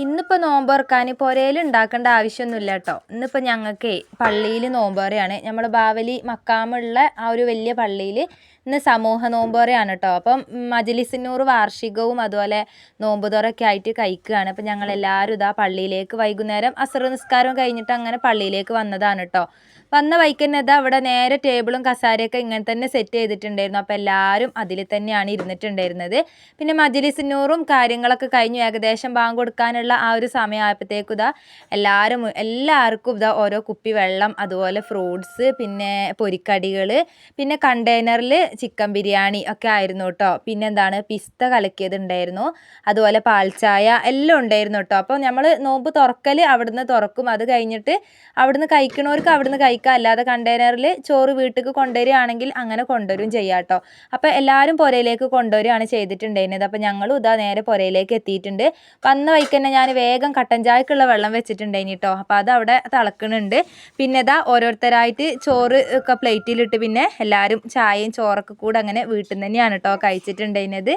ഇന്നിപ്പോൾ നോമ്പ് തുറക്കാൻ പുരയിൽ ഉണ്ടാക്കേണ്ട ആവശ്യമൊന്നുമില്ല കേട്ടോ. ഇന്നിപ്പോൾ ഞങ്ങൾക്ക് പള്ളിയിൽ നോമ്പ് തുറയാണ്. നമ്മൾ ബാവലി മക്കാമുള്ള ആ ഒരു വലിയ പള്ളിയിൽ ഇന്ന് സമൂഹ നോമ്പ് തുറയാണ് കേട്ടോ. അപ്പം മജ്‌ലിസുന്നൂർ വാർഷികവും അതുപോലെ നോമ്പ് തുറയൊക്കെ ആയിട്ട് കഴിക്കുകയാണ്. അപ്പം ഞങ്ങളെല്ലാവരും ഇതാ പള്ളിയിലേക്ക് വൈകുന്നേരം അസർ നിസ്കാരം കഴിഞ്ഞിട്ട് അങ്ങനെ പള്ളിയിലേക്ക് വന്നതാണ് കേട്ടോ. വന്ന വഴിക്ക് തന്നെ ഇതാ ഇവിടെ നേരെ ടേബിളും കസാരയൊക്കെ ഇങ്ങനെ തന്നെ സെറ്റ് ചെയ്തിട്ടുണ്ടായിരുന്നു. അപ്പോൾ എല്ലാവരും അതിൽ തന്നെയാണ് ഇരുന്നിട്ടുണ്ടായിരുന്നത്. പിന്നെ മജ്‌ലിസുന്നൂറും കാര്യങ്ങളൊക്കെ കഴിഞ്ഞു ഏകദേശം ബാങ്ക് കൊടുക്കാനുള്ള ആ ഒരു സമയമായപ്പോഴത്തേക്കും ഇതാ എല്ലാവർക്കും ഇതാ ഓരോ കുപ്പി വെള്ളം, അതുപോലെ ഫ്രൂട്ട്സ്, പിന്നെ പൊരിക്കടികൾ, പിന്നെ കണ്ടെയ്നറിൽ ചിക്കൻ ബിരിയാണി ഒക്കെ ആയിരുന്നു കേട്ടോ. പിന്നെ എന്താണ് പിസ്ത കലക്കിയതുണ്ടായിരുന്നു, അതുപോലെ പാൽച്ചായ എല്ലാം ഉണ്ടായിരുന്നു കേട്ടോ. അപ്പോൾ നമ്മൾ നോമ്പ് തുറക്കൽ അവിടുന്ന് തുറക്കും, അത് കഴിഞ്ഞിട്ട് അവിടുന്ന് കഴിക്കണവർക്ക് അവിടുന്ന് കഴിക്കാം, അല്ലാതെ കണ്ടെയ്നറിൽ ചോറ് വീട്ടിലേക്ക് കൊണ്ടുവരികയാണെങ്കിൽ അങ്ങനെ കൊണ്ടുവരും ചെയ്യാം കേട്ടോ. അപ്പോൾ എല്ലാവരും പുരയിലേക്ക് കൊണ്ടുവരികയാണ് ചെയ്തിട്ടുണ്ടായിരുന്നത്. അപ്പോൾ ഞങ്ങളും ഇതാ നേരെ പുരയിലേക്ക് എത്തിയിട്ടുണ്ട്. വന്ന വഴിക്ക് തന്നെ ഞാൻ വേഗം കട്ടൻ ചായക്കുള്ള വെള്ളം വെച്ചിട്ടുണ്ടായിന് കേട്ടോ. അപ്പോൾ അതവിടെ തിളക്കുന്നുണ്ട്. പിന്നെ ഇതാ ഓരോരുത്തരായിട്ട് ചോറ് ഒക്കെ പ്ലേറ്റിലിട്ട് പിന്നെ എല്ലാവരും ചായയും ചോറൊക്കെ കൂടെ അങ്ങനെ വീട്ടിൽ നിന്ന് തന്നെയാണ് കേട്ടോ കഴിച്ചിട്ടുണ്ടായിരുന്നത്.